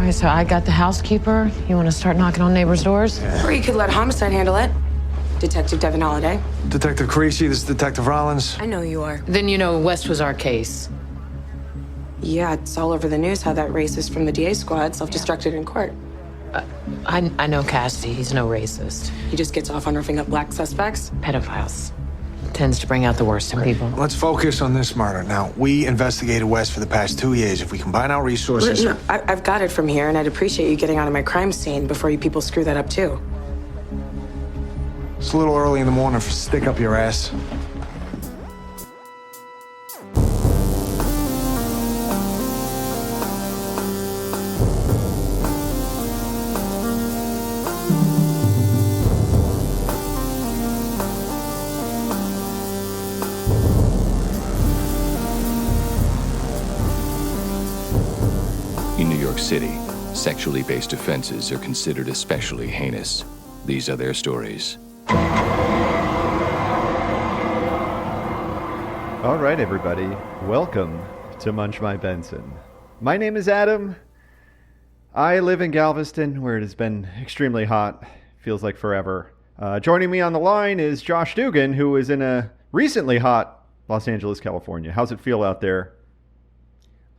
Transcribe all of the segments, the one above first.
All right, so I got the housekeeper. You want to start knocking on neighbors' doors? Yeah. Or you could let homicide handle it. Detective Devin Holliday. Detective Creasy, this is Detective Rollins. I know you are. Then you know West was our case. Yeah, it's all over the news how that racist from the DA squad self-destructed in court. I know Cassidy. He's no racist. He just gets off on roughing up black suspects. Pedophiles. Tends to bring out the worst in people. Let's focus on this murder. Now, we investigated West for the past 2 years. If we combine our resources... No, I've got it from here, and I'd appreciate you getting out of my crime scene before you people screw that up, too. It's a little early in the morning for stick up your ass. In New York City, sexually based offenses are considered especially heinous. These are their stories. All right, everybody. Welcome to Munch My Benson. My name is Adam. I live in Galveston, where it has been extremely hot. Feels like forever. Joining me on the line is Josh Dugan, who is in a recently hot Los Angeles, California. How's it feel out there?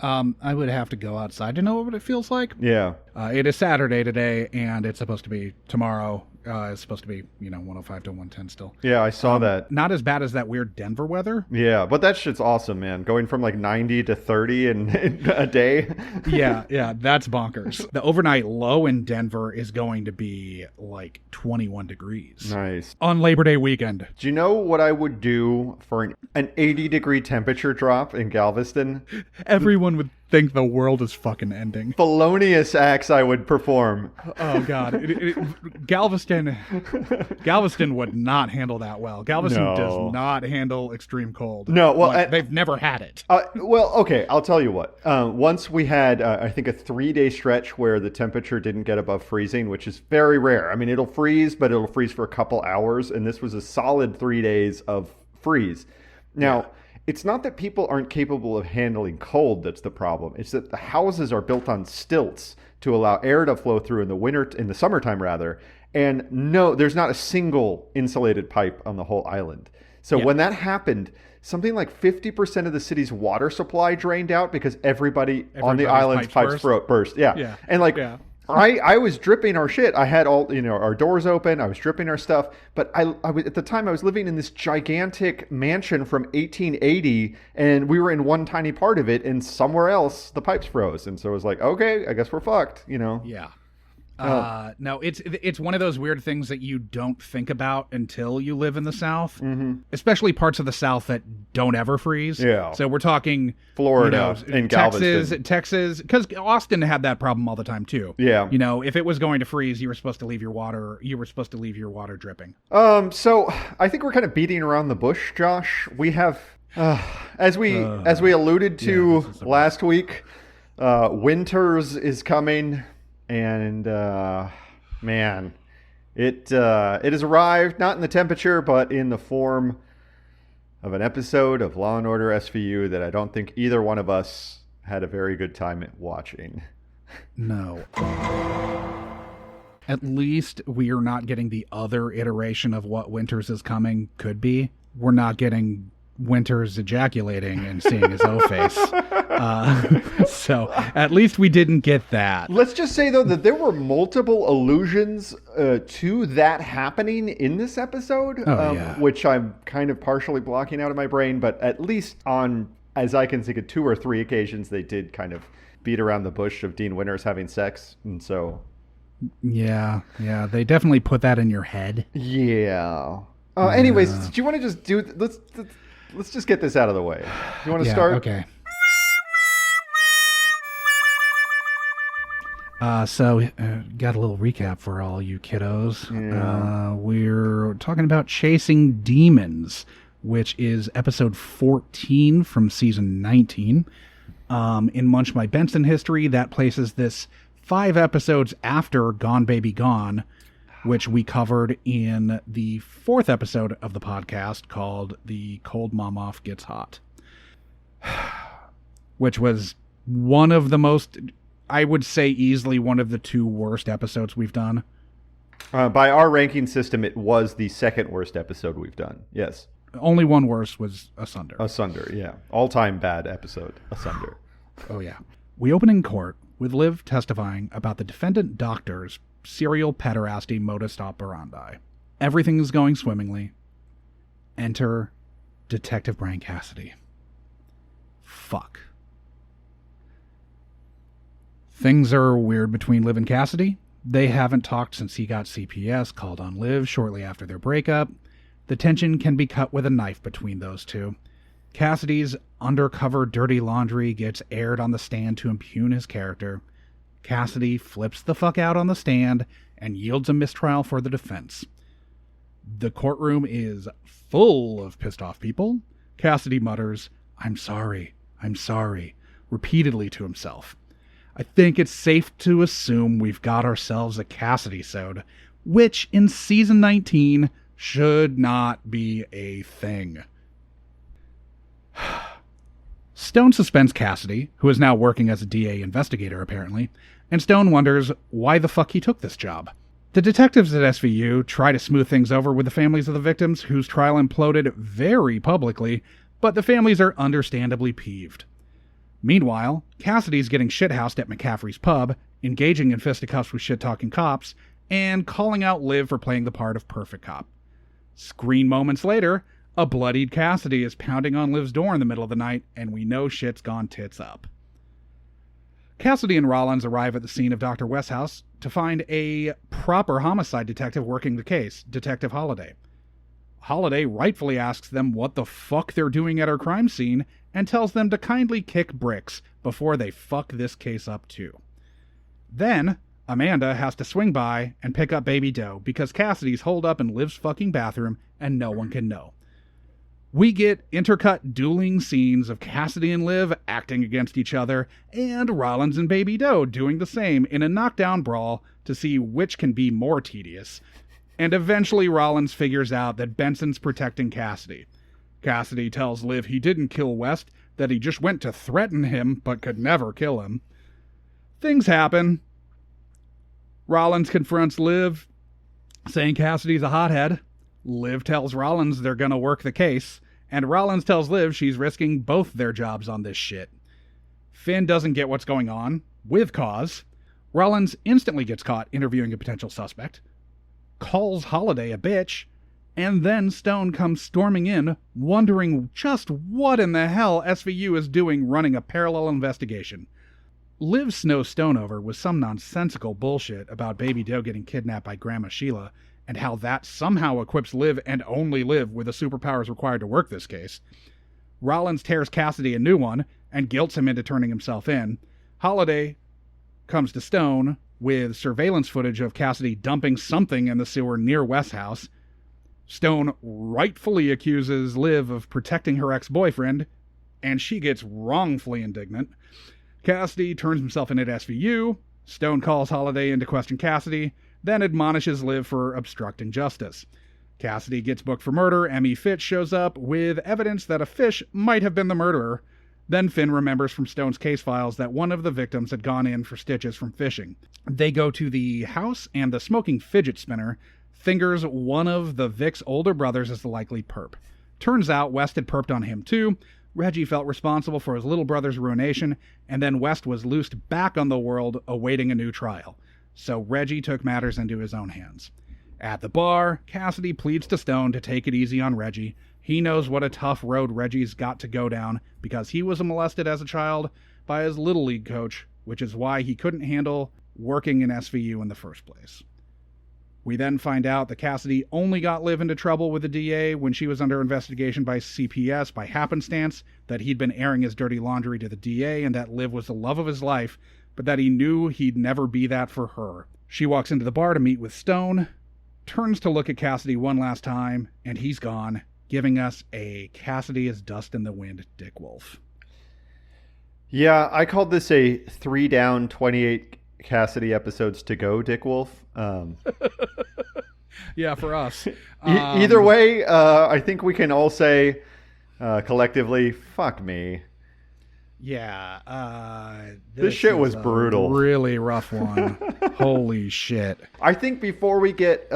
I would have to go outside to know what it feels like. Yeah. It is Saturday today, and it's supposed to be tomorrow. It's supposed to be, 105 to 110 still. Yeah, I saw that. Not as bad as that weird Denver weather. Yeah, but that shit's awesome, man. Going from like 90 to 30 in a day. Yeah, that's bonkers. The overnight low in Denver is going to be like 21 degrees. Nice. On Labor Day weekend. Do you know what I would do for an 80-degree temperature drop in Galveston? Everyone would think the world is fucking ending. Felonious acts I would perform. Oh, God. Galveston would not handle that well. Galveston does not handle extreme cold. No, well... they've never had it. Okay, I'll tell you what. Once we had, I think, a 3-day stretch where the temperature didn't get above freezing, which is very rare. I mean, it'll freeze, but it'll freeze for a couple hours, and this was a solid 3 days of freeze. Now... It's not that people aren't capable of handling cold that's the problem. It's that the houses are built on stilts to allow air to flow through in the summertime rather. And no, there's not a single insulated pipe on the whole island. So when that happened, something like 50% of the city's water supply drained out because everybody on the island's pipes burst. Yeah. And I was dripping our shit. I had all, our doors open. I was dripping our stuff. But I was, at the time, I was living in this gigantic mansion from 1880, and we were in one tiny part of it, and somewhere else, the pipes froze. And so I was like, okay, I guess we're fucked, Yeah. No, it's one of those weird things that you don't think about until you live in the South, especially parts of the South that don't ever freeze. Yeah. So we're talking Florida and Texas, because Austin had that problem all the time too. Yeah. If it was going to freeze, you were supposed to leave your water dripping. So I think we're kind of beating around the bush, Josh. We have, as we alluded to last week, winters is coming. And, man, it has arrived, not in the temperature, but in the form of an episode of Law & Order SVU that I don't think either one of us had a very good time watching. No. At least we are not getting the other iteration of what Winters is coming could be. We're not getting Winters ejaculating and seeing his O-face. So at least we didn't get that. Let's just say, though, that there were multiple allusions to that happening in this episode, which I'm kind of partially blocking out of my brain. But at least on, as I can think of 2 or 3 occasions, they did kind of beat around the bush of Dean Winters having sex. And so... Yeah, they definitely put that in your head. Yeah. Anyways, do you want to just do... Let's just get this out of the way. You want to start? Okay. So, got a little recap for all you kiddos. Yeah. We're talking about Chasing Demons, which is episode 14 from season 19. In Munch My Benson history, that places this 5 episodes after Gone Baby Gone, which we covered in the 4th episode of the podcast called The Cold Mom Off Gets Hot, which was one of the most I would say easily one of the 2 worst episodes we've done. By our ranking system, it was the second worst episode we've done. Yes. Only one worse was Asunder. Asunder, yeah. All-time bad episode, Asunder. Oh, yeah. We open in court with Liv testifying about the defendant doctor's serial pederasty modus operandi. Everything is going swimmingly. Enter Detective Brian Cassidy. Fuck. Things are weird between Liv and Cassidy. They haven't talked since he got CPS called on Liv shortly after their breakup. The tension can be cut with a knife between those two. Cassidy's undercover dirty laundry gets aired on the stand to impugn his character. Cassidy flips the fuck out on the stand and yields a mistrial for the defense. The courtroom is full of pissed off people. Cassidy mutters, I'm sorry, repeatedly to himself. I think it's safe to assume we've got ourselves a Cassidy-sode, which in season 19 should not be a thing. Stone suspends Cassidy, who is now working as a DA investigator apparently, and Stone wonders why the fuck he took this job. The detectives at SVU try to smooth things over with the families of the victims whose trial imploded very publicly, but the families are understandably peeved. Meanwhile, Cassidy's getting shithoused at McCaffrey's pub, engaging in fisticuffs with shit-talking cops, and calling out Liv for playing the part of perfect cop. Screen moments later, a bloodied Cassidy is pounding on Liv's door in the middle of the night, and we know shit's gone tits up. Cassidy and Rollins arrive at the scene of Dr. West's house to find a proper homicide detective working the case, Detective Holliday. Holliday rightfully asks them what the fuck they're doing at her crime scene and tells them to kindly kick bricks before they fuck this case up too. Then, Amanda has to swing by and pick up Baby Doe because Cassidy's holed up in Liv's fucking bathroom and no one can know. We get intercut dueling scenes of Cassidy and Liv acting against each other and Rollins and Baby Doe doing the same in a knockdown brawl to see which can be more tedious. And eventually Rollins figures out that Benson's protecting Cassidy. Cassidy tells Liv he didn't kill West, that he just went to threaten him but could never kill him. Things happen. Rollins confronts Liv, saying Cassidy's a hothead. Liv tells Rollins they're gonna work the case, and Rollins tells Liv she's risking both their jobs on this shit. Finn doesn't get what's going on, with cause. Rollins instantly gets caught interviewing a potential suspect, calls Holliday a bitch, and then Stone comes storming in, wondering just what in the hell SVU is doing running a parallel investigation. Liv snows Stone over with some nonsensical bullshit about Baby Doe getting kidnapped by Grandma Sheila, and how that somehow equips Liv and only Liv with the superpowers required to work this case. Rollins tears Cassidy a new one, and guilts him into turning himself in. Holliday comes to Stone with surveillance footage of Cassidy dumping something in the sewer near West's house. Stone rightfully accuses Liv of protecting her ex-boyfriend, and she gets wrongfully indignant. Cassidy turns himself in at SVU. Stone calls Holliday in to question Cassidy, then admonishes Liv for obstructing justice. Cassidy gets booked for murder. Emmy Fitch shows up with evidence that a fish might have been the murderer. Then Finn remembers from Stone's case files that one of the victims had gone in for stitches from fishing. They go to the house, and the smoking fidget spinner fingers one of the Vic's older brothers as the likely perp. Turns out West had perped on him too. Reggie felt responsible for his little brother's ruination, and then West was loosed back on the world awaiting a new trial. So Reggie took matters into his own hands. At the bar, Cassidy pleads to Stone to take it easy on Reggie. He knows what a tough road Reggie's got to go down because he was molested as a child by his Little League coach, which is why he couldn't handle working in SVU in the first place. We then find out that Cassidy only got Liv into trouble with the DA when she was under investigation by CPS by happenstance, that he'd been airing his dirty laundry to the DA and that Liv was the love of his life, but that he knew he'd never be that for her. She walks into the bar to meet with Stone, turns to look at Cassidy one last time, and he's gone, giving us a Cassidy is dust in the wind Dick Wolf. Yeah, I called this a 3 down, 28 Cassidy episodes to go, Dick Wolf. Yeah, for us. Either way, I think we can all say collectively, fuck me. Yeah. This shit was is a brutal. Really rough one. Holy shit. I think before we get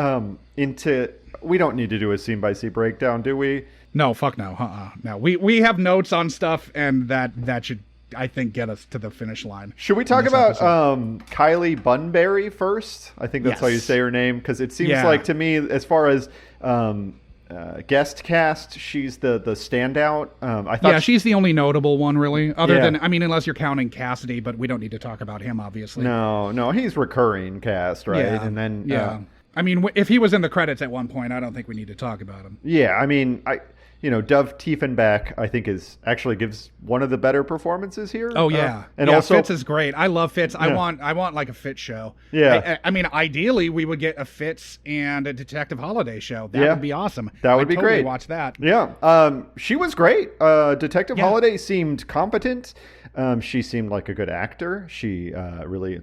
into, we don't need to do a scene by scene breakdown, do we? No, fuck no. No, we have notes on stuff, and that should, I think, get us to the finish line. Should we talk about Kylie Bunbury first? I think that's Yes. how you say her name, because it seems Yeah. like to me, as far as guest cast, she's the standout. I thought She's the only notable one, really. Other Yeah. than, I mean, unless you're counting Cassidy, but we don't need to talk about him, obviously. no, he's recurring cast, right? Yeah. And then yeah. I mean, if he was in the credits at one point, I don't think we need to talk about him. yeah, I mean, Dove Tiefenbach, I think actually gives one of the better performances here. Oh yeah, and yeah, also Fitz is great. I love Fitz. Yeah. I want like a Fitz show. Yeah. I mean, ideally we would get a Fitz and a Detective Holiday show. That Yeah. would be awesome. That would I'd be totally great. Watch that. Yeah, she was great. Detective Yeah. Holiday seemed competent. She seemed like a good actor. She really,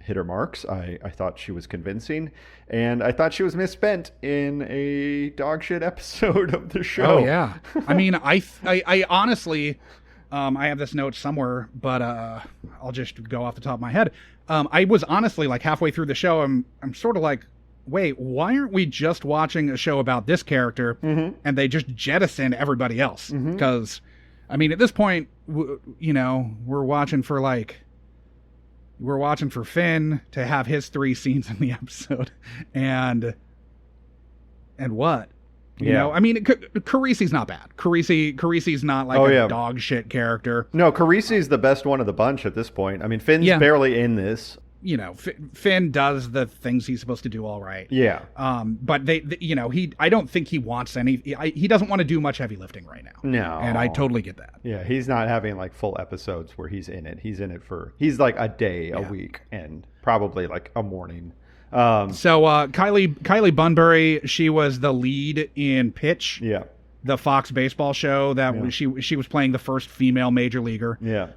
hit her marks. I thought she was convincing, and I thought she was misspent in a dog shit episode of the show. Oh yeah. I mean, I honestly, I have this note somewhere, but I'll just go off the top of my head. I was honestly like halfway through the show, I'm sort of like, wait, why aren't we just watching a show about this character and they just jettison everybody else? Because, I mean, at this point, we're watching for Finn to have his 3 scenes in the episode, and what? You know, I mean, Carisi's not bad. Carisi's not like a dog shit character. No, Carisi's the best one of the bunch at this point. I mean, Finn's barely in this. Finn does the things he's supposed to do all right. Yeah. But I don't think he wants he doesn't want to do much heavy lifting right now. No. And I totally get that. Yeah, he's not having like full episodes where he's in it. He's in it he's like a day, a week, and probably like a morning. So Kylie Bunbury, she was the lead in Pitch. Yeah. The Fox baseball show that she was playing the first female major leaguer. Yeah.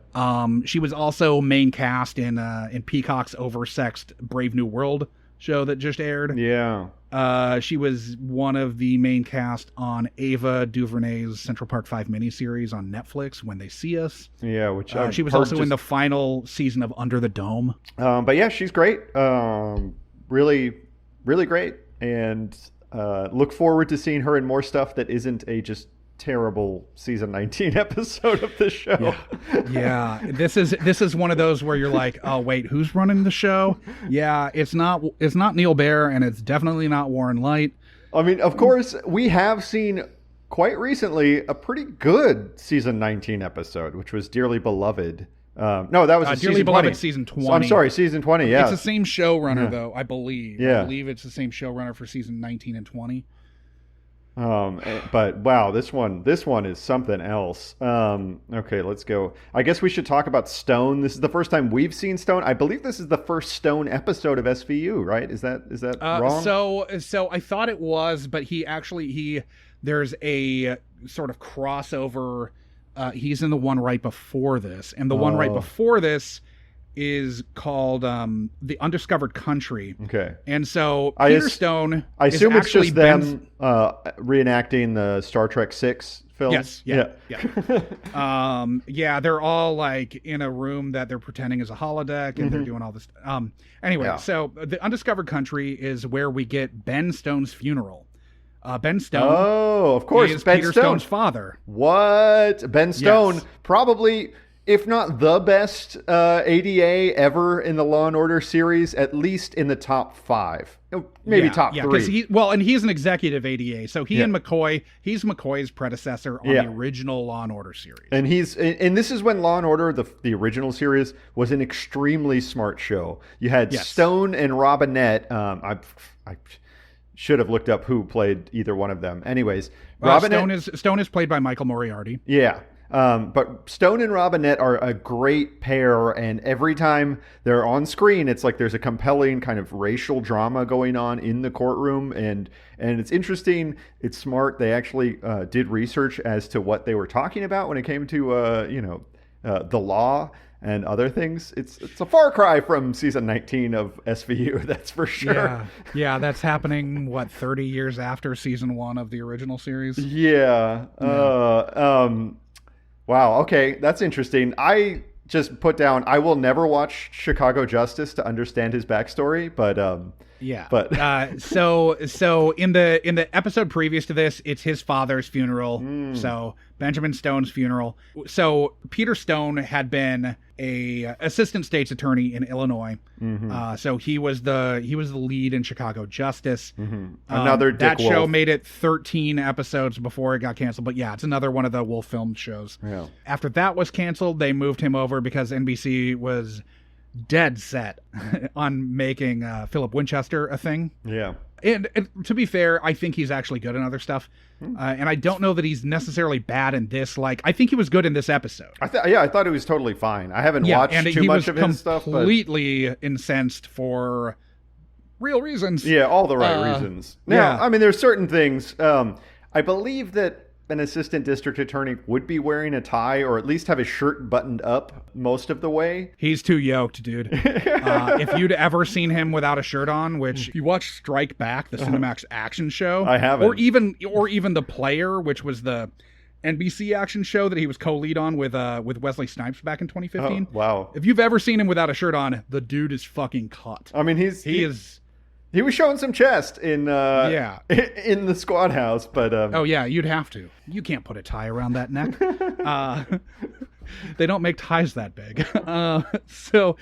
She was also main cast in Peacock's oversexed Brave New World show that just aired. Yeah. She was one of the main cast on Ava DuVernay's Central Park 5 miniseries on Netflix, When They See Us. Yeah, which she was also in the final season of Under the Dome. But yeah, she's great. Really, really great. And look forward to seeing her in more stuff that isn't a just terrible season 19 episode of the show. Yeah. This is one of those where you're like, oh wait, who's running the show? Yeah, it's not Neil Baer, and it's definitely not Warren Light. I mean, of course, we have seen quite recently a pretty good season 19 episode, which was Dearly Beloved. No, that was Dearly season Beloved 20. season 20. I'm sorry, season 20. Yeah, it's the same showrunner though, I believe. Yeah. I believe it's the same showrunner for season 19 and 20. But wow, this one is something else. Okay, let's go. I guess we should talk about Stone. This is the first time we've seen Stone. I believe this is the first Stone episode of SVU, right? Is that wrong? So I thought it was, but there's a sort of crossover. He's in the one right before this, and the one right before this is called The Undiscovered Country. Okay. And so Peter Stone, I assume it's actually just them reenacting the Star Trek 6 film. Yes. Yeah. They're all like in a room that they're pretending is a holodeck, and they're doing all this. Anyway, so The Undiscovered Country is where we get Ben Stone's funeral. Ben Stone. Oh, of course, is Ben Peter Stone. Stone's father. What? Ben Stone, Yes. probably, if not the best ADA ever in the Law and Order series, at least in the top 5, maybe top 3. And he's an executive ADA, so he's McCoy's predecessor on the original Law and Order series. And this is when Law and Order, the original series, was an extremely smart show. You had Stone and Robinette. I should have looked up who played either one of them. Anyways, Robinette, Stone is played by Michael Moriarty. Yeah. But Stone and Robinette are a great pair, and every time they're on screen, it's like there's a compelling kind of racial drama going on in the courtroom, and it's interesting. It's smart. They actually did research as to what they were talking about when it came to the law and other things. It's a far cry from season 19 of SVU, that's for sure. Yeah, that's happening 30 years after season 1 of the original series. Yeah. Wow, Wow. Okay, that's interesting. I just put down, I will never watch Chicago Justice to understand his backstory, but Yeah. But so in the episode previous to this, it's his father's funeral. So Benjamin Stone's funeral. So Peter Stone had been a assistant state's attorney in Illinois. So he was the lead in Chicago Justice. Another Dick that show Wolf. made it 13 episodes before it got canceled. But yeah, it's another one of the Wolf Film shows. Yeah. After that was canceled, they moved him over because NBC was dead set on making Philip Winchester a thing. Yeah. And to be fair, I think he's actually good in other stuff. And I don't know that he's necessarily bad in this. Like, I think he was good in this episode. I thought he was totally fine. I haven't watched and too he much was of his stuff, but completely incensed for real reasons. yeah, all the right reasons. Now, yeah. I mean, there's certain things. I believe that an assistant district attorney would be wearing a tie or at least have his shirt buttoned up most of the way. He's too yoked, dude. If you'd ever seen him without a shirt on, which you watch Strike Back, the Cinemax action show, I haven't. or even The Player, which was the NBC action show that he was co-lead on with Wesley Snipes back in 2015. Oh, wow. If you've ever seen him without a shirt on, the dude is fucking cut. I mean, he was showing some chest in in the squad house, but Oh yeah, you'd have to. You can't put a tie around that neck. They don't make ties that big. So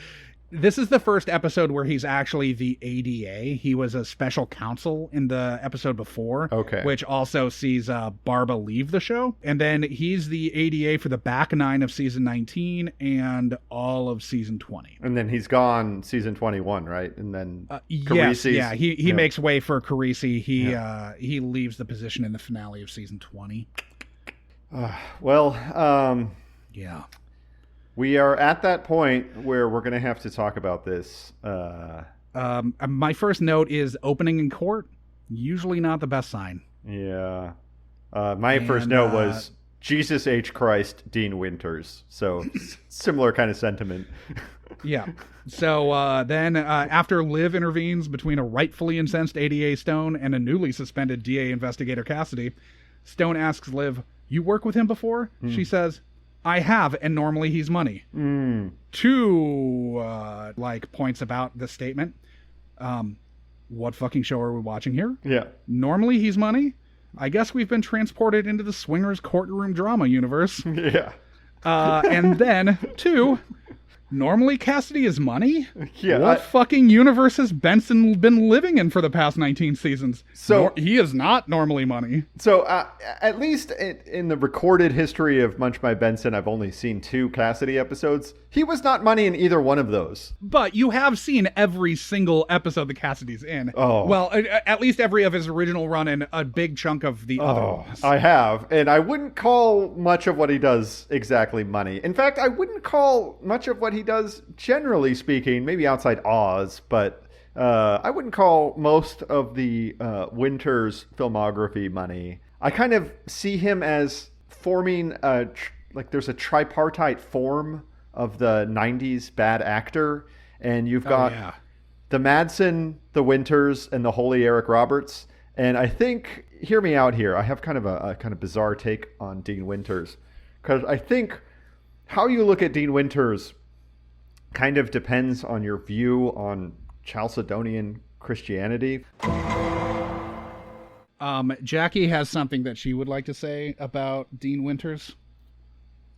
this is the first episode where he's actually the ADA. He was a special counsel in the episode before, Okay. which also sees Barba leave the show. And then he's the ADA for the back 9 of season 19 and all of season 20. and then he's gone season 21, right? And then Yes, Carice's- yeah, he makes way for Carisi. He leaves the position in the finale of season 20. Well, Yeah. we are at that point where we're going to have to talk about this. My first note is opening in court. Usually not the best sign. Yeah. My first note was Jesus H. Christ, Dean Winters. So similar kind of sentiment. Yeah. So then after Liv intervenes between a rightfully incensed ADA Stone and a newly suspended DA investigator Cassidy, Stone asks Liv, "You work with him before?" She says, "I have, and normally he's money." 2 points about the statement. What fucking show are we watching here? Yeah. Normally he's money? I guess we've been transported into the swingers courtroom drama universe. Yeah. And then 2, normally Cassidy is money? Yeah, What fucking universe has Benson been living in for the past 19 seasons? So- He is not normally money. So at least in the recorded history of Munch My Benson, I've only seen 2 Cassidy episodes. He was not money in either one of those. But you have seen every single episode that Cassidy's in. Oh. Well, at least every of his original run and a big chunk of the other ones. I have, and I wouldn't call much of what he does exactly money. In fact, I wouldn't call much of what he does, generally speaking, maybe outside Oz, but I wouldn't call most of the Winters filmography money. I kind of see him as forming there's a tripartite form of the 90s bad actor, and you've got the Madsen, the Winters, and the Holy Eric Roberts. And I think, hear me out here, I have kind of a kind of bizarre take on Dean Winters, because I think how you look at Dean Winters kind of depends on your view on Chalcedonian Christianity. Jackie has something that she would like to say about Dean Winters.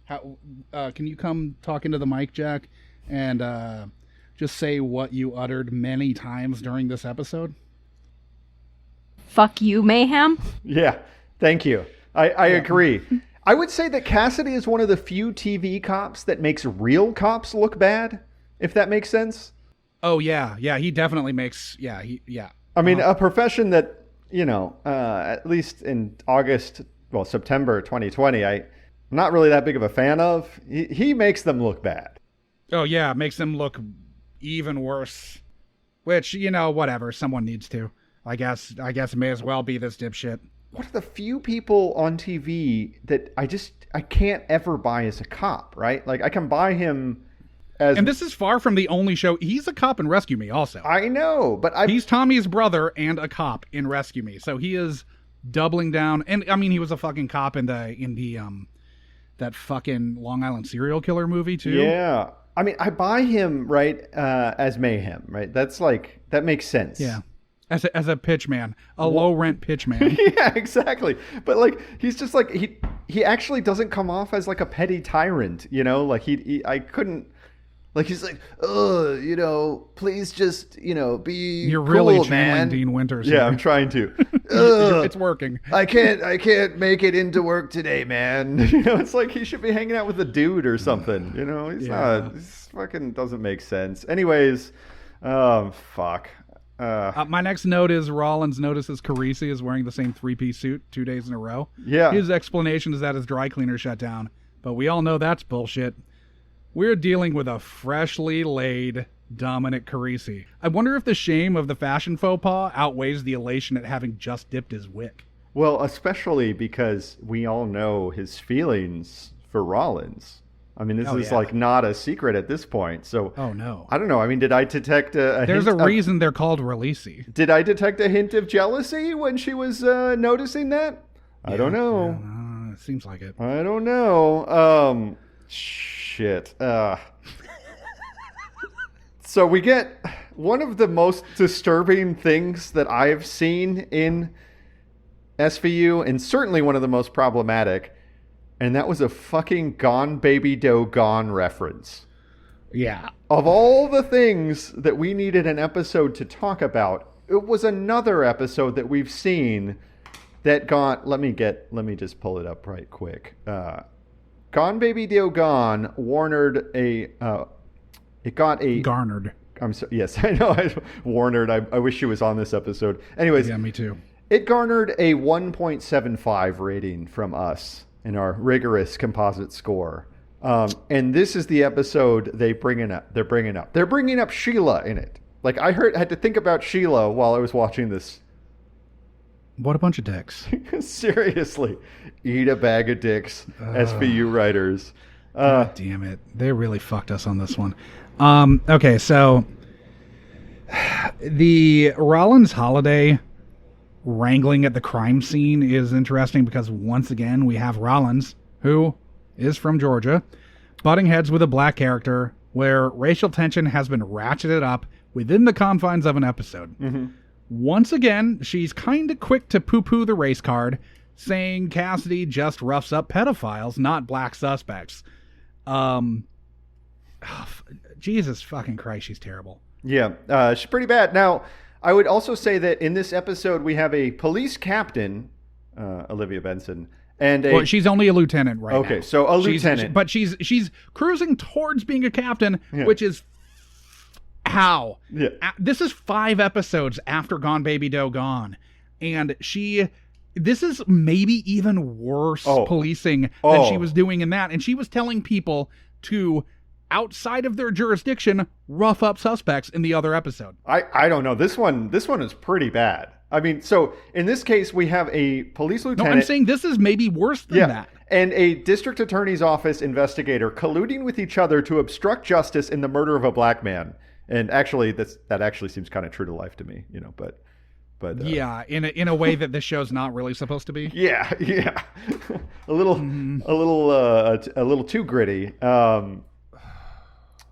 How can you come talk into the mic, Jack, and just say what you uttered many times during this episode? Fuck you, Mayhem. Yeah, thank you. I agree. I would say that Cassidy is one of the few TV cops that makes real cops look bad, if that makes sense. Oh, yeah. Yeah, he definitely makes... I mean, a profession that, at least in September 2020, I'm not really that big of a fan of. He makes them look bad. Oh, yeah, it makes them look even worse. Which, whatever, someone needs to. I guess it may as well be this dipshit. One of the few people on TV that I can't ever buy as a cop, right? Like, I can buy him as... And this is far from the only show. He's a cop in Rescue Me also. I know, but He's Tommy's brother and a cop in Rescue Me. So he is doubling down. And, I mean, he was a fucking cop in the that fucking Long Island serial killer movie too. Yeah. I mean, I buy him, right, as Mayhem, right? That's like, that makes sense. Yeah. As a pitchman, a low rent pitchman. Yeah, exactly. But like, he's just like, he actually doesn't come off as like a petty tyrant, you know? Like I couldn't, like, he's like, oh, you know, please just, you know, be You're cool, really channeling man. Dean Winters. Yeah, here. I'm trying to. It's working. I can't make it into work today, man. You know, it's like he should be hanging out with a dude or something. You know, he's not. He's fucking doesn't make sense. Anyways, fuck. My next note is Rollins notices Carisi is wearing the same 3-piece suit 2 days in a row. Yeah. His explanation is that his dry cleaner shut down, but we all know that's bullshit. We're dealing with a freshly laid Dominic Carisi. I wonder if the shame of the fashion faux pas outweighs the elation at having just dipped his wick. Well, especially because we all know his feelings for Rollins. I mean, this is like not a secret at this point. So, oh no, I don't know. I mean, did I detect a There's hint a reason they're called releasey. Did I detect a hint of jealousy when she was noticing that? I don't know. Yeah, it seems like it. I don't know. Shit. So we get one of the most disturbing things that I've seen in SVU, and certainly one of the most problematic, and that was a fucking Gone Baby Doe Gone reference. Yeah. Of all the things that we needed an episode to talk about, it was another episode that we've seen that got, let me just pull it up right quick. Gone Baby Doe Gone garnered. I'm sorry. Yes, I know. Warnered. I wish she was on this episode. Anyways. Yeah, me too. It garnered a 1.75 rating from us in our rigorous composite score. And this is the episode they're bringing up. They're bringing up Sheila in it. Like, I had to think about Sheila while I was watching this. What a bunch of dicks. Seriously. Eat a bag of dicks, SVU writers. God damn it. They really fucked us on this one. Okay, so the Rollins holiday wrangling at the crime scene is interesting because once again we have Rollins, who is from Georgia, butting heads with a black character where racial tension has been ratcheted up within the confines of an episode. Mm-hmm. Once again, she's kind of quick to poo-poo the race card, saying Cassidy just roughs up pedophiles, not black suspects. Jesus fucking Christ, she's terrible. Yeah, she's pretty bad. Now, I would also say that in this episode we have a police captain, Olivia Benson, and well, she's only a lieutenant right now. Okay, so a lieutenant. But she's cruising towards being a captain, which is how? Yeah. This is 5 episodes after Gone Baby Doe Gone, and this is maybe even worse policing than she was doing in that, and she was telling people to, outside of their jurisdiction, rough up suspects in the other episode. I don't know. This one is pretty bad. I mean, so in this case, we have a police lieutenant. No, I'm saying this is maybe worse than that. And a district attorney's office investigator colluding with each other to obstruct justice in the murder of a black man. And actually, that actually seems kind of true to life to me, you know. But yeah, in a way that this show's not really supposed to be. Yeah, a little too gritty.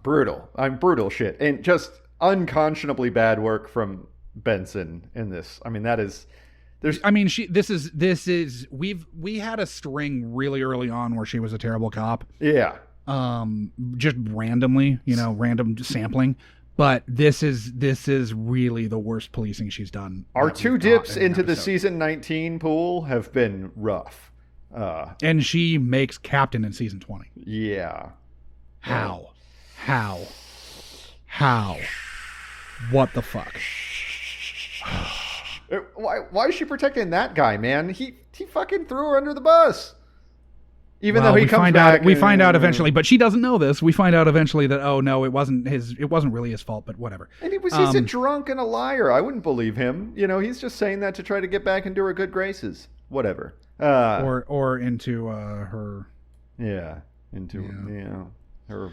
Brutal shit, and just unconscionably bad work from Benson in this. I mean, we had a string really early on where she was a terrible cop. Yeah. Just randomly, random sampling. But this is really the worst policing she's done. Our 2 dips into the season 19 pool have been rough. And she makes captain in season 20. Yeah. How? What the fuck? Why is she protecting that guy, man? He fucking threw her under the bus. Even though he comes back. We find out eventually, but she doesn't know this. We find out eventually that, oh no, it wasn't really his fault, but whatever. And he's a drunk and a liar. I wouldn't believe him. He's just saying that to try to get back into her good graces. Whatever. Or into her. Yeah. Her.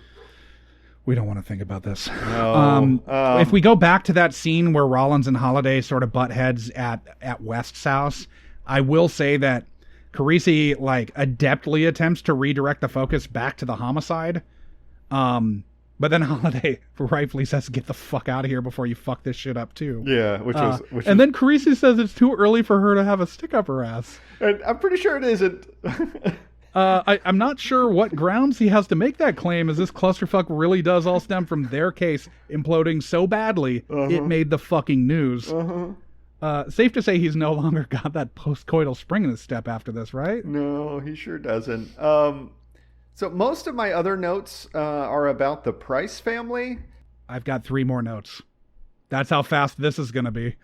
We don't want to think about this. No. If we go back to that scene where Rollins and Holiday sort of butt heads at West's house, I will say that Carisi, like, adeptly attempts to redirect the focus back to the homicide. But then Holiday rightfully says, get the fuck out of here before you fuck this shit up, too. Yeah, and then Carisi says it's too early for her to have a stick up her ass. And I'm pretty sure it isn't. I'm not sure what grounds he has to make that claim, as this clusterfuck really does all stem from their case imploding so badly it made the fucking news. Safe to say he's no longer got that postcoital spring in his step after this, right? No, he sure doesn't. So most of my other notes are about the Price family. I've got 3 more notes. That's how fast this is going to be.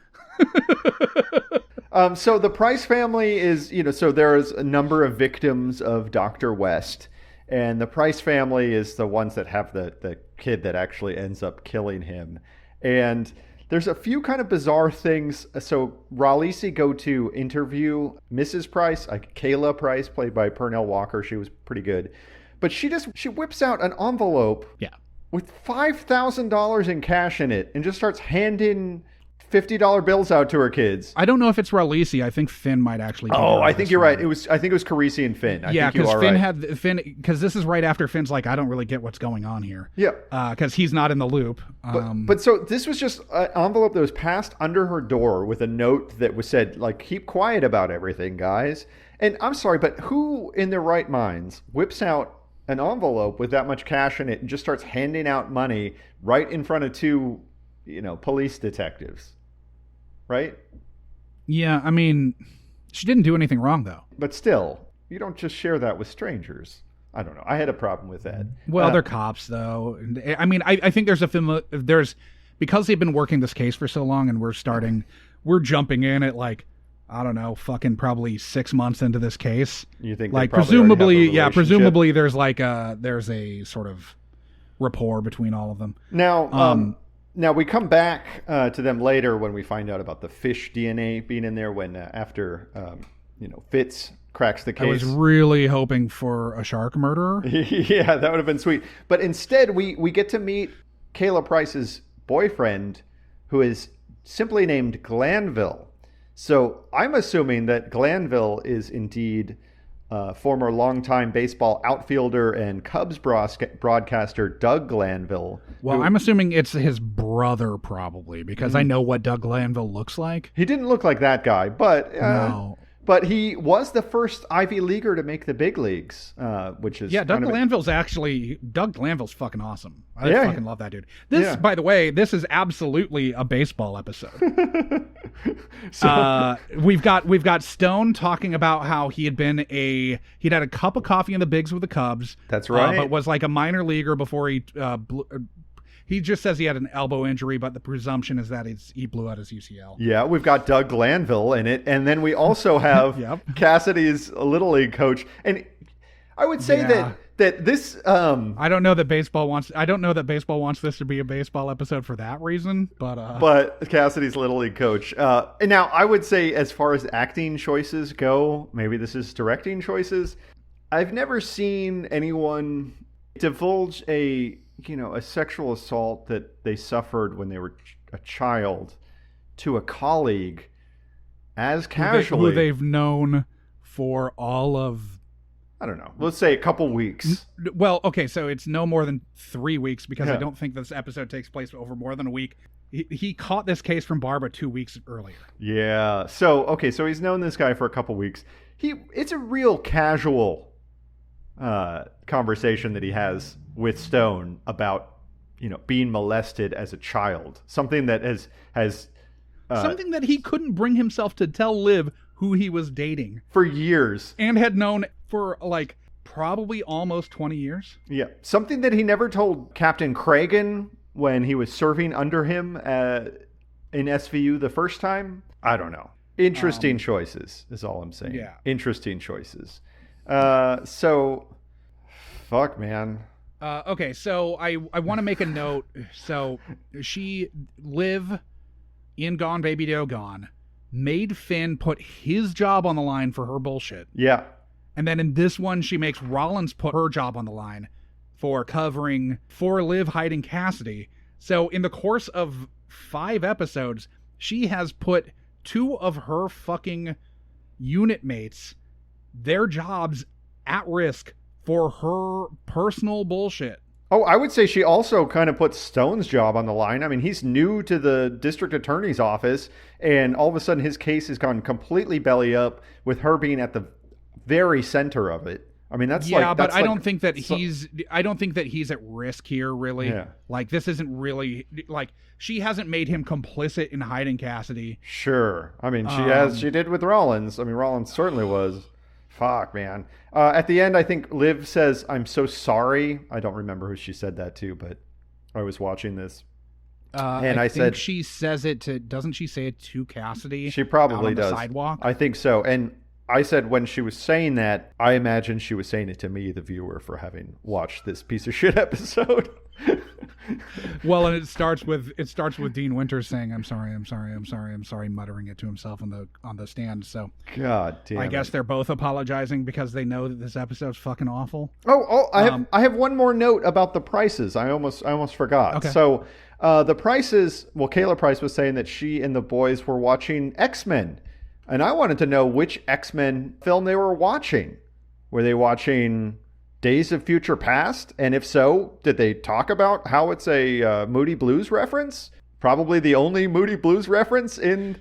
So the Price family is, so there's a number of victims of Dr. West. And the Price family is the ones that have the kid that actually ends up killing him. And there's a few kind of bizarre things. So Raleigh go to interview Mrs. Price, like Kayla Price, played by Pernell Walker. She was pretty good. But she whips out an envelope with $5,000 in cash in it and just starts handing $50 bills out to her kids. I don't know if it's Raleigh. I think Finn might actually be I think you're right. I think it was Carisi and Finn. Yeah, because Finn because this is right after Finn's like, I don't really get what's going on here. Yeah. Because he's not in the loop. But so this was just an envelope that was passed under her door with a note that was said, like, keep quiet about everything, guys. And I'm sorry, but who in their right minds whips out an envelope with that much cash in it and just starts handing out money right in front of 2, police detectives? Right? Yeah, I mean, she didn't do anything wrong, though. But still, you don't just share that with strangers. I don't know. I had a problem with that. Well, they're cops, though. I mean, I think there's because they've been working this case for so long, and we're jumping in at, like, I don't know, fucking probably 6 months into this case. You think, like, presumably there's a sort of rapport between all of them. Now we come back to them later when we find out about the fish DNA being in there after Fitz cracks the case. I was really hoping for a shark murderer. Yeah, that would have been sweet. But instead we get to meet Kayla Price's boyfriend, who is simply named Glanville. So I'm assuming that Glanville is indeed former longtime baseball outfielder and Cubs broadcaster Doug Glanville. Well, I'm assuming it's his brother, probably, because I know what Doug Glanville looks like. He didn't look like that guy, but no. But he was the first Ivy Leaguer to make the big leagues, which is Doug Glanville's fucking awesome. I fucking love that dude. This, by the way, this is absolutely a baseball episode. We've got Stone talking about how he'd had a cup of coffee in the bigs with the Cubs. That's right. But was like a minor leaguer before he just says he had an elbow injury, but the presumption is that he blew out his UCL. Yeah, we've got Doug Glanville in it, and then we also have Cassidy's Little League coach. And I would say that this I don't know that baseball wants this to be a baseball episode for that reason, but Cassidy's Little League coach. And now I would say, as far as acting choices go, maybe this is directing choices. I've never seen anyone divulge a sexual assault that they suffered when they were a child to a colleague as casually. Who they've known for all of, I don't know, let's say a couple weeks. Well, okay, so it's no more than 3 weeks, because I don't think this episode takes place over more than a week. He caught this case from Barbara 2 weeks earlier. Yeah. So he's known this guy for a couple weeks. It's a real casual conversation that he has with Stone about being molested as a child, something that has something that he couldn't bring himself to tell Liv who he was dating for years and had known for like probably almost 20 years. Yeah, something that he never told Captain Cragen when he was serving under him in SVU the first time. I don't know. Interesting choices is all I'm saying. Yeah, interesting choices. So fuck, man. Okay, so I want to make a note. So Liv in Gone Baby Gone made Finn put his job on the line for her bullshit. Yeah. And then in this one, she makes Rollins put her job on the line for Liv hiding Cassidy. So in the course of 5 episodes, she has put 2 of her fucking unit mates their jobs at risk for her personal bullshit. Oh, I would say she also kind of puts Stone's job on the line. I mean, he's new to the district attorney's office, and all of a sudden his case has gone completely belly up with her being at the very center of it. I mean, that's but I don't think that he's at risk here, really. Yeah. Like, this isn't really, like, she hasn't made him complicit in hiding Cassidy. Sure. I mean, she did with Rollins. I mean, Rollins certainly was. Fuck, man. At the end, I think Liv says, "I'm so sorry." I don't remember who she said that to, but I was watching this. And I said, she says it to, doesn't she say it to Cassidy? She probably on does. the sidewalk? I think so. And I said when she was saying that, I imagine she was saying it to me, the viewer, for having watched this piece of shit episode. Well, and it starts with Dean Winters saying, "I'm sorry, muttering it to himself on the stand. So, God damn. I guess they're both apologizing because they know that this episode's fucking awful. I have one more note about the prices. I almost forgot. Okay. So, the prices. Well, Kayla Price was saying that she and the boys were watching X-Men, and I wanted to know which X-Men film they were watching. Were they watching Days of Future Past? And if so, did they talk about how it's a Moody Blues reference? Probably the only Moody Blues reference in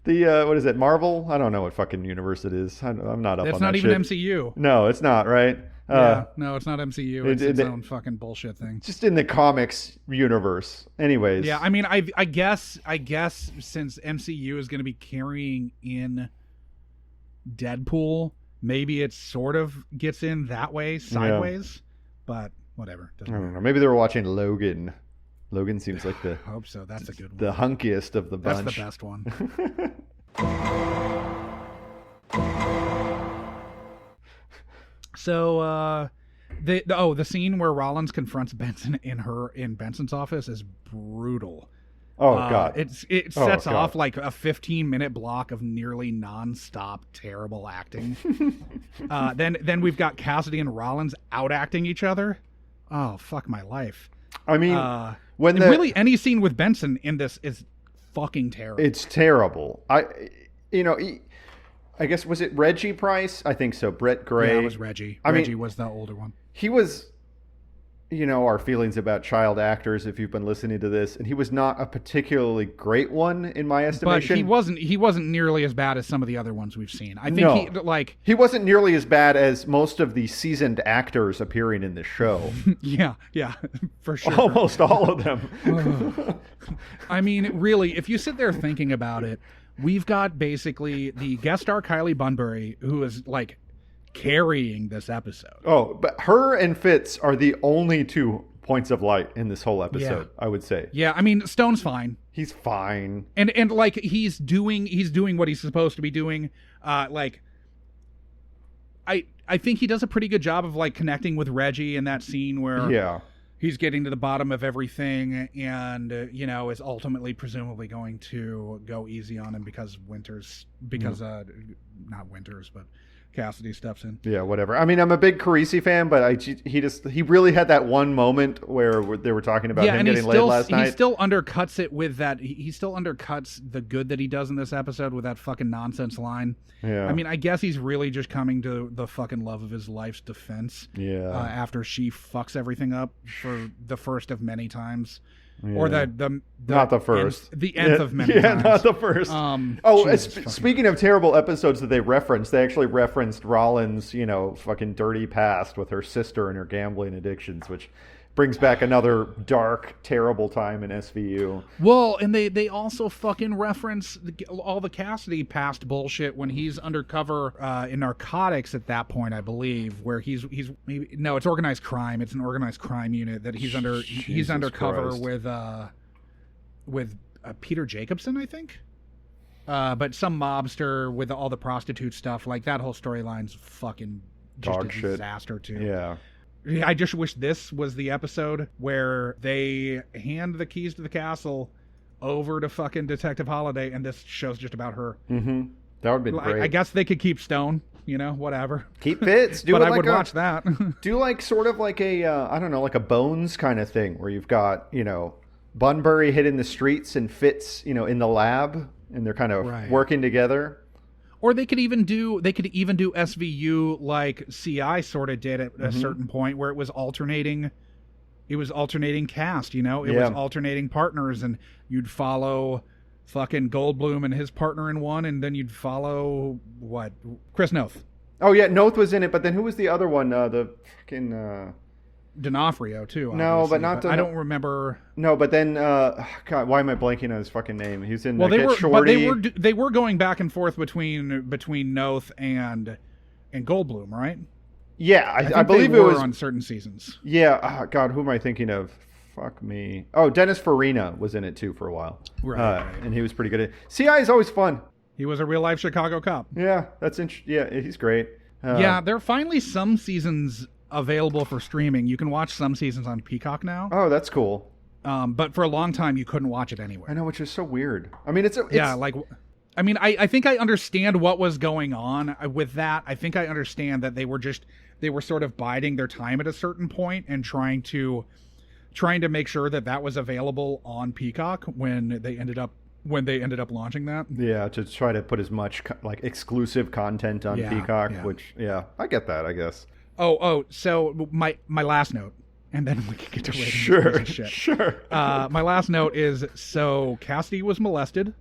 the, what is it, Marvel? I don't know what fucking universe it is. I'm not up on that. It's not even MCU. No, it's not, right? No, it's not MCU. It's its own fucking bullshit thing. Just in the comics universe. Anyways. Yeah, I mean, I guess since MCU is going to be carrying in Deadpool, maybe it sort of gets in that way, sideways, but whatever. I don't know. Maybe they were watching Logan. Logan seems like I hope so. That's a good one. The hunkiest of the bunch. That's the best one. So, the scene where Rollins confronts Benson in Benson's office is brutal. Oh God! It sets off like a 15-minute block of nearly nonstop terrible acting. Then we've got Cassidy and Rollins out acting each other. Oh fuck my life! I mean, really any scene with Benson in this is fucking terrible. It's terrible. I guess was it Reggie Price? I think so. Brett Gray. Yeah, it was Reggie. Reggie was the older one. He was. Our feelings about child actors, if you've been listening to this, and he was not a particularly great one in my estimation. But he wasn't nearly as bad as some of the other ones we've seen. I think he wasn't nearly as bad as most of the seasoned actors appearing in the show. yeah, for sure. Almost all of them. I mean, really, if you sit there thinking about it, we've got basically the guest star Kylie Bunbury, who is like carrying this episode. Oh, but her and Fitz are the only 2 points of light in this whole episode, I would say. Yeah, I mean, Stone's fine. He's fine. And like he's doing what he's supposed to be doing. I think he does a pretty good job of like connecting with Reggie in that scene where he's getting to the bottom of everything and is ultimately presumably going to go easy on him because not Winters, but Cassidy steps in. Yeah, whatever. I mean, I'm a big Carisi fan, but he really had that one moment where they were talking about him getting laid last night. He still undercuts it with that. He still undercuts the good that he does in this episode with that fucking nonsense line. Yeah. I mean, I guess he's really just coming to the fucking love of his life's defense. Yeah. After she fucks everything up for the first of many times. Yeah. Or the not the first. The nth of many times. Yeah, not the first. Speaking of terrible episodes that they referenced, they actually referenced Rollins', fucking dirty past with her sister and her gambling addictions, which brings back another dark, terrible time in SVU. Well, and they also fucking reference all the Cassidy past bullshit when he's undercover in narcotics at that point, I believe, where it's organized crime. It's an organized crime unit that he's under. He's undercover Christ. with Peter Jacobson, I think. But some mobster with all the prostitute stuff, like that whole storyline's fucking just dog a shit. Disaster too. Yeah. I just wish this was the episode where they hand the keys to the castle over to fucking Detective Holliday, and this show's just about her. Mm-hmm. That would be great. I guess they could keep Stone, whatever. Keep Fitz. But I would watch that. Do like sort of like a, I don't know, like a Bones kind of thing where you've got, Bunbury hitting the streets and Fitz, in the lab, and they're kind of working together. Or they could even do SVU like CI sort of did at a certain point, where it was alternating cast, it was alternating partners, and you'd follow fucking Goldblum and his partner in one, and then you'd follow Chris Noth. Oh yeah, Noth was in it, but then who was the other one? The fucking D'Onofrio too. No, but not. I don't remember. No, but then God, why am I blanking on his fucking name? He's in. Well, Shorty. they were going back and forth between Noth and Goldblum, right? Yeah, I believe they it were was on certain seasons. Yeah. God, who am I thinking of? Fuck me. Oh, Dennis Farina was in it too for a while. Right. And he was pretty good at it. CI is always fun. He was a real life Chicago cop. Yeah, that's interesting. Yeah, he's great. Yeah, there are finally some seasons available for streaming. You can watch some seasons on Peacock now. Oh, that's cool. But for a long time, you couldn't watch it anywhere. I know, which is so weird. I mean, it's I think I understand what was going on with that. I think I understand that they were sort of biding their time at a certain point and trying to make sure that was available on Peacock when they ended up launching that. Yeah, to try to put as much exclusive content on Peacock, which I get that, I guess. So my last note, and then we can get to ratings. Sure. My last note is, so Cassidy was molested.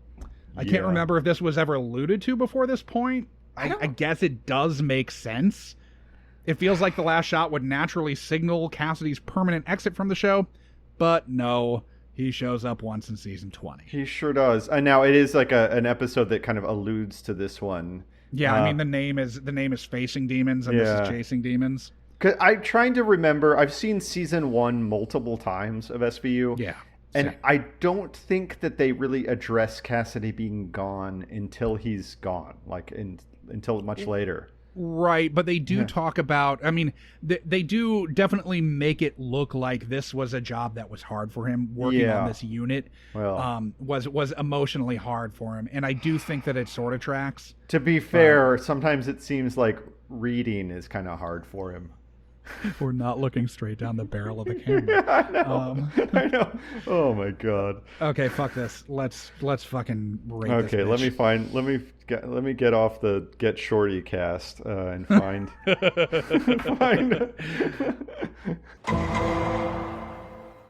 I can't remember if this was ever alluded to before this point. I guess it does make sense. It feels like the last shot would naturally signal Cassidy's permanent exit from the show, but no, he shows up once in season 20. He sure does. And now it is like an episode that kind of alludes to this one. Yeah, I mean the name is Facing Demons, and this is Chasing Demons. 'Cause I'm trying to remember. I've seen season 1 multiple times of SVU. Yeah. And I don't think that they really address Cassidy being gone until he's gone, until much later. Right, but they do talk about, I mean, they do definitely make it look like this was a job that was hard for him. Working on this unit was emotionally hard for him, and I do think that it sort of tracks. To be fair, sometimes it seems like reading is kind of hard for him. We're not looking straight down the barrel of the camera. Yeah, I know. Oh my god. Okay, fuck this. Let's fucking rate this Okay, bitch. let me get off the Get Shorty cast and find find.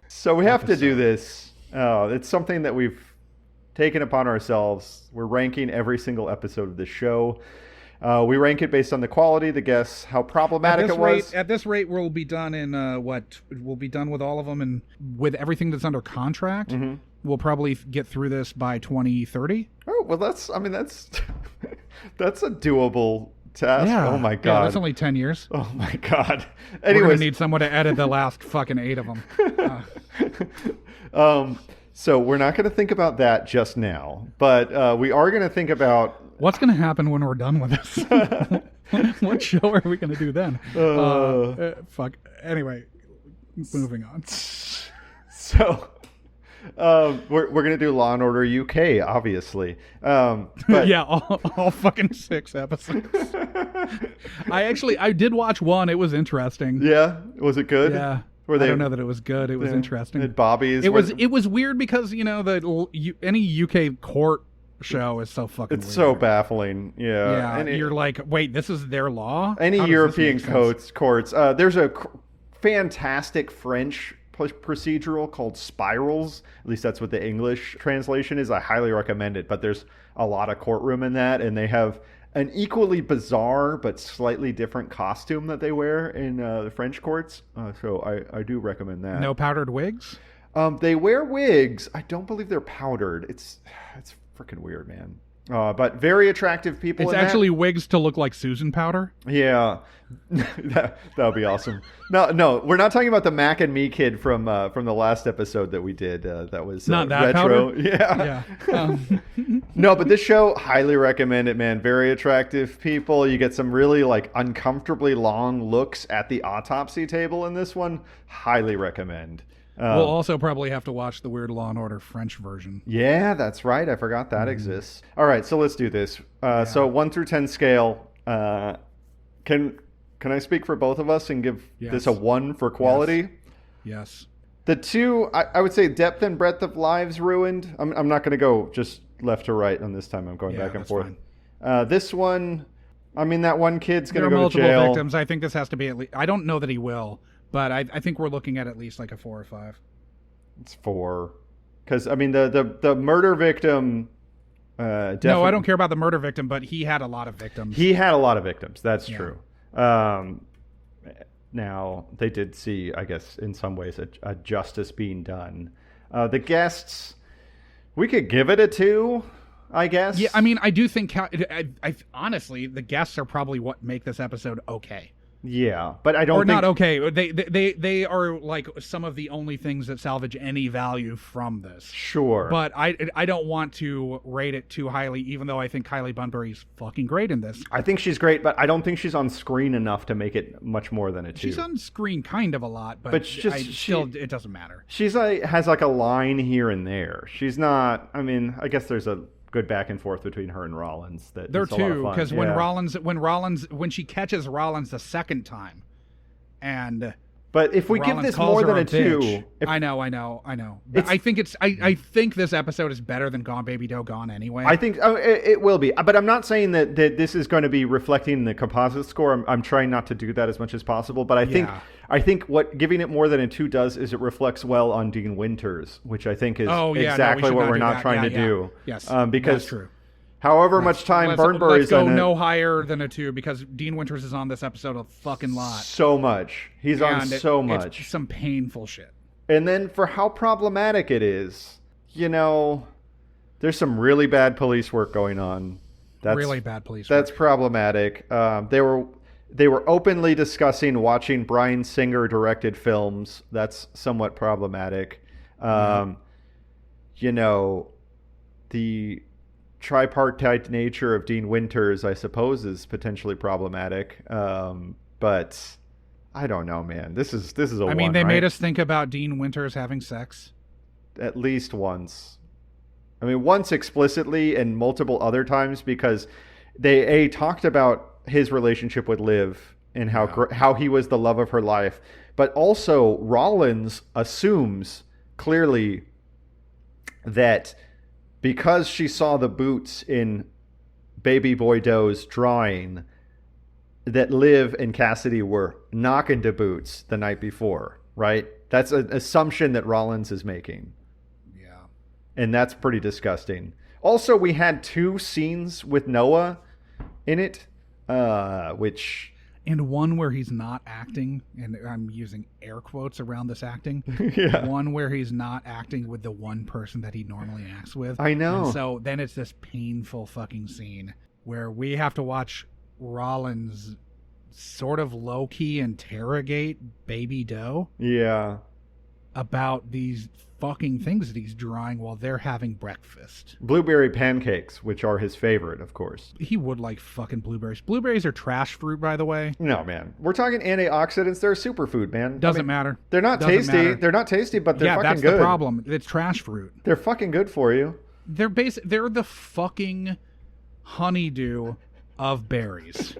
So we have to do this. It's something that we've taken upon ourselves. We're ranking every single episode of the show. We rank it based on the quality, the guests, how problematic it was. At this rate, we'll be done in we'll be done with all of them, and with everything that's under contract. Mm-hmm. We'll probably get through this by 2030. Oh well, that's that's a doable task. Yeah. Oh my god, that's only 10 years. Oh my god. Anyways, we're gonna need someone to edit the last fucking 8 of them. So we're not going to think about that just now, but we are going to think about what's going to happen when we're done with this. What show are we going to do then? Fuck. Anyway, moving on. So we're going to do Law and Order UK, obviously. But yeah, all fucking 6 episodes. I did watch one. It was interesting. Yeah, was it good? Yeah. I don't know that it was good. It was interesting. Bobby's. It was weird because any UK court show is so fucking. It's weird. So baffling. Yeah. And you're like, wait, this is their law. Any European courts. There's a fantastic French procedural called Spirals. At least that's what the English translation is. I highly recommend it. But there's a lot of courtroom in that, and they have an equally bizarre but slightly different costume that they wear in the French courts. So I do recommend that. No powdered wigs? They wear wigs. I don't believe they're powdered. It's freaking weird, man. But very attractive people. It's actually wigs to look like Susan powder? Yeah. that would be awesome. No, we're not talking about the Mac and Me kid from the last episode that we did. That was not that retro. Powder? Yeah. No, but this show, highly recommend it, man. Very attractive people. You get some really uncomfortably long looks at the autopsy table in this one. Highly recommend. We'll also probably have to watch the weird Law and Order French version. Yeah, that's right. I forgot that exists. All right, so let's do this. So 1 through 10 scale. Can I speak for both of us and give this a 1 for quality? Yes. The 2, I would say depth and breadth of lives ruined. I'm not going to go just left to right on this time. I'm going back and forth. This one, I mean, that one kid's There going are to go to multiple jail. victims. I think this has to be at least. I don't know that he will, but I think we're looking at least like a 4 or 5. It's 4. Because, I mean, the murder victim... No, I don't care about the murder victim, but he had a lot of victims. He had a lot of victims. That's true. Now, they did see, I guess, in some ways, a justice being done. The guests, we could give it a 2, I guess. Yeah, I mean, I do think, honestly, the guests are probably what make this episode okay. Yeah, but I don't or think... not okay. They are like some of the only things that salvage any value from this. Sure. But I don't want to rate it too highly, even though I think Kylie Bunbury's fucking great in this. I think she's great, but I don't think she's on screen enough to make it much more than a 2. She's on screen kind of a lot, but it doesn't matter. She's has like a line here and there. She's not... I mean, I guess there's a good back and forth between her and Rollins. There too, because when she catches Rollins the second time, and but if we give this more than a 2, I know. I think this episode is better than Gone Baby Doe Gone anyway. I think it will be, but I'm not saying that this is going to be reflecting the composite score. I'm trying not to do that as much as possible, but I think what giving it more than a 2 does is it reflects well on Dean Winters, which I think is exactly what we're not trying to do. Yes, because that's true. However much time Burnbury's let's go in no higher than a 2 because Dean Winters is on this episode a fucking lot. So much. He's on so much. It's some painful shit. And then for how problematic it is, there's some really bad police work going on. Really bad police work. That's problematic. They were openly discussing watching Bryan Singer directed films. That's somewhat problematic. The tripartite nature of Dean Winters, I suppose, is potentially problematic. But I don't know, man. This is a one. I mean, they made us think about Dean Winters having sex. At least once. I mean, once explicitly and multiple other times because they talked about his relationship with Liv and how he was the love of her life. But also Rollins assumes clearly that because she saw the boots in Baby Boy Doe's drawing, that Liv and Cassidy were knocking to boots the night before, right? That's an assumption that Rollins is making. Yeah. And that's pretty disgusting. Also, we had 2 scenes with Noah in it, which... And one where he's not acting, and I'm using air quotes around this acting. Yeah. One where he's not acting with the one person that he normally acts with. I know. And so then it's this painful fucking scene where we have to watch Rollins sort of low-key interrogate Baby Doe. Yeah. About these fucking things that he's drawing while they're having breakfast. Blueberry pancakes, which are his favorite, of course. He would like fucking blueberries. Blueberries are trash fruit, by the way. No, man. We're talking antioxidants. They're a superfood, man. Doesn't matter. They're not tasty. Matter. They're not tasty, but they're fucking good. Yeah, that's the problem. It's trash fruit. They're fucking good for you. They're the fucking honeydew of berries.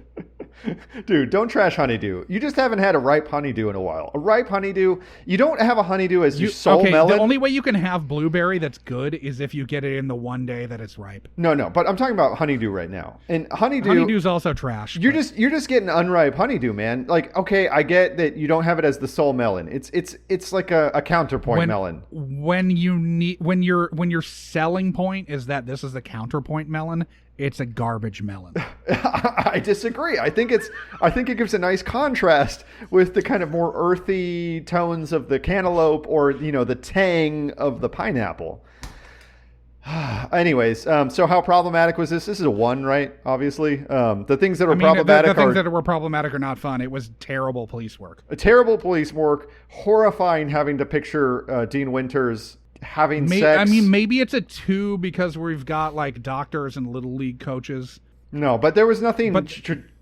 Dude, don't trash honeydew. You just haven't had a ripe honeydew in a while. A ripe honeydew, you don't have a honeydew as you soul melon. The only way you can have blueberry that's good is if you get it in the one day that it's ripe. No, but I'm talking about honeydew right now. And honeydew's also trash. You're just getting unripe honeydew, man. Like, okay, I get that you don't have it as the soul melon. It's like a counterpoint melon. When your selling point is that this is the counterpoint melon, it's a garbage melon. I disagree. I think it gives a nice contrast with the kind of more earthy tones of the cantaloupe or, the tang of the pineapple. Anyways, so how problematic was this? This is a 1, right? Obviously. The things that are problematic the things that were problematic are not fun. It was terrible police work. Terrible police work. Horrifying having to picture Dean Winters having sex. I mean, maybe it's a 2 because we've got like doctors and little league coaches. No, but there was nothing.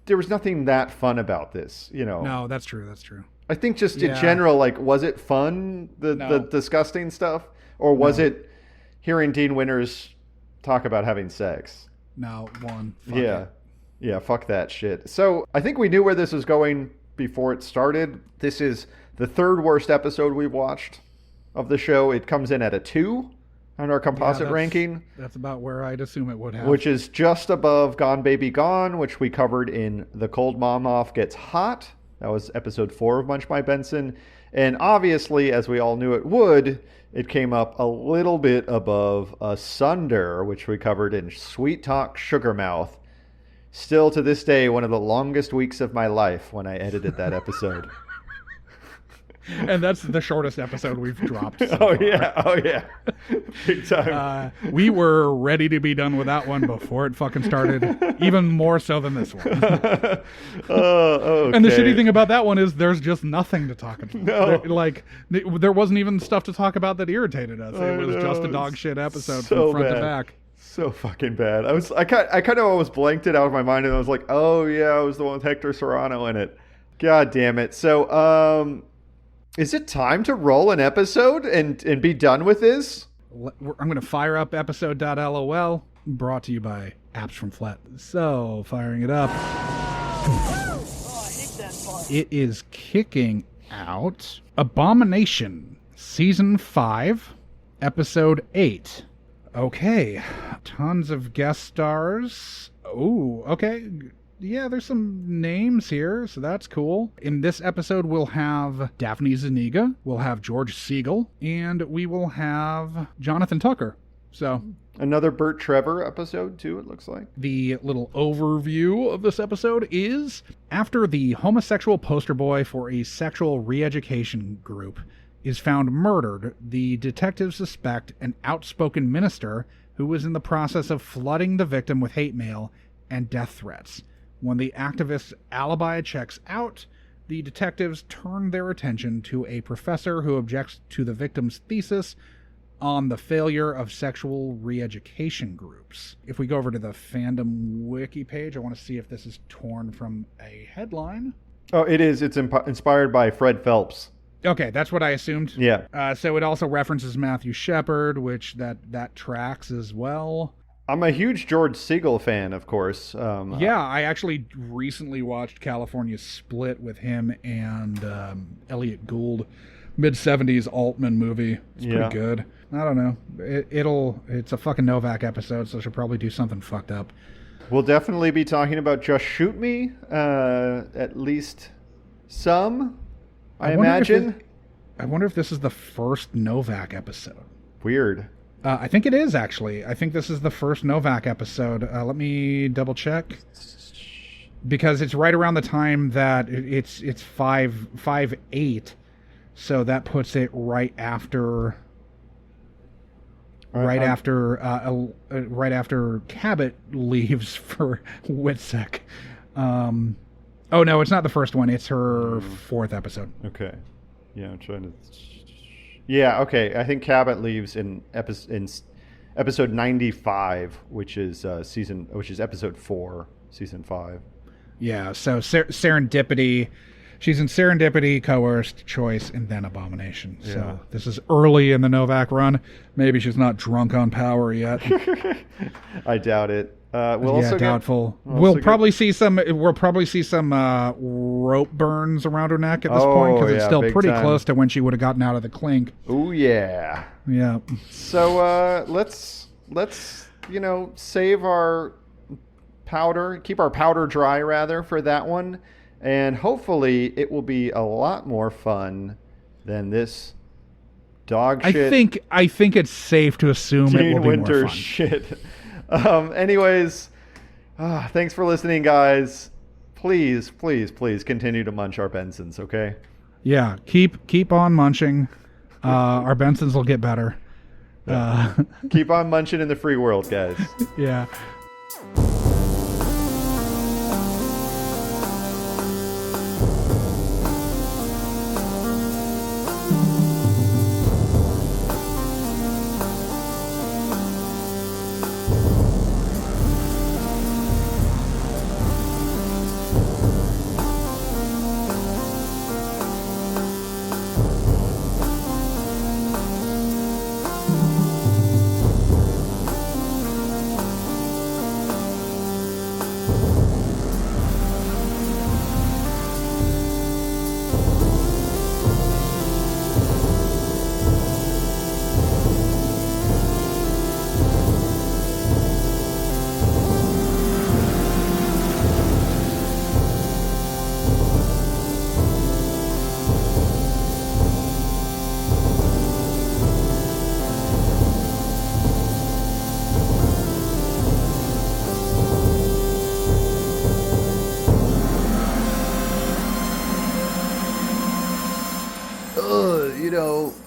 There was nothing that fun about this. No, that's true. I think just in general, like, was it fun? The disgusting stuff, or was it hearing Dean Winters talk about having sex? No, 1. Yeah. Fuck that shit. So I think we knew where this was going before it started. This is the 3rd worst episode we've watched of the show. It comes in at a 2. on our composite that's- ranking, That's about where I'd assume it would have. which is just above Gone Baby Gone, which we covered in The Cold Mom Off Gets Hot. That was episode 4 of Munch My Benson. And obviously, as we all knew it would, it came up a little bit above Asunder, which we covered in Sweet Talk Sugar Mouth. Still to this day, one of the longest weeks of my life when I edited that episode. And that's the shortest episode we've dropped. So Oh far. yeah. Big time. We were ready to be done with that one before it fucking started, even more so than this one. Okay. And the shitty thing about that one is there's just nothing to talk about. No. There wasn't even stuff to talk about that irritated us. I It was know, just a it's dog shit episode so from front bad. to back. So fucking bad. I kind of almost blanked it out of my mind, and I was like, oh yeah, it was the one with Hector Serrano in it. God damn it. So, is it time to roll an episode and be done with this? I'm going to fire up episode.lol, brought to you by Apps from Flat. So, firing it up. It is kicking out Abomination, Season 5, Episode 8. Okay, tons of guest stars. Oh, okay. Yeah, there's some names here, so that's cool. In this episode, we'll have Daphne Zuniga, we'll have George Siegel, and we will have Jonathan Tucker. So, Another Burt Trevor episode, too, it looks like. the little overview of this episode is after the homosexual poster boy for a sexual re-education group is found murdered, the detectives suspect an outspoken minister who was in the process of flooding the victim with hate mail and death threats. When the activist's alibi checks out, the detectives turn their attention to a professor who objects to the victim's thesis on the failure of sexual re-education groups. If we go over to the fandom wiki page, I want to see if this is torn from a headline. Oh, it is. It's inspired by Fred Phelps. Okay, that's what I assumed. Yeah. So it also references Matthew Shepard, which that tracks as well. I'm a huge George Siegel fan, of course. Yeah, I actually recently watched California Split with him and Elliot Gould, mid-70s Altman movie. It's pretty good. I don't know. It's a fucking Novak episode, so she'll probably do something fucked up. We'll definitely be talking about Just Shoot Me, at least some, I imagine. I wonder if this is the first Novak episode. Weird. I think it is, actually. I think this is the first Novak episode. Let me double check. Because it's right around the time that it's 5/8, so that puts it right after after Cabot leaves for Witsec. Oh no, it's not the first one. It's her 4th episode. Okay. Yeah, I'm trying to. Yeah, okay. I think Cabot leaves in episode 95, which is episode 4, season 5. Yeah. So Serendipity. She's in Serendipity, Coerced, Choice, and then Abomination. Yeah. So this is early in the Novak run. Maybe she's not drunk on power yet. I doubt it. We'll doubtful. We'll probably see some rope burns around her neck at this point, because it's still pretty close to when she would have gotten out of the clink. Oh yeah. Yeah. So let's save our powder, keep our powder dry rather for that one, and hopefully it will be a lot more fun than this dog shit. I think it's safe to assume it will be Winter more fun. shit. Anyways, thanks for listening, guys. Please continue to munch our Bensons, okay? Yeah, keep on munching. Our Bensons will get better. Keep on munching in the free world, guys. Yeah.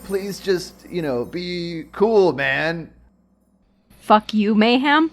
please just, be cool, man. Fuck you, Mayhem.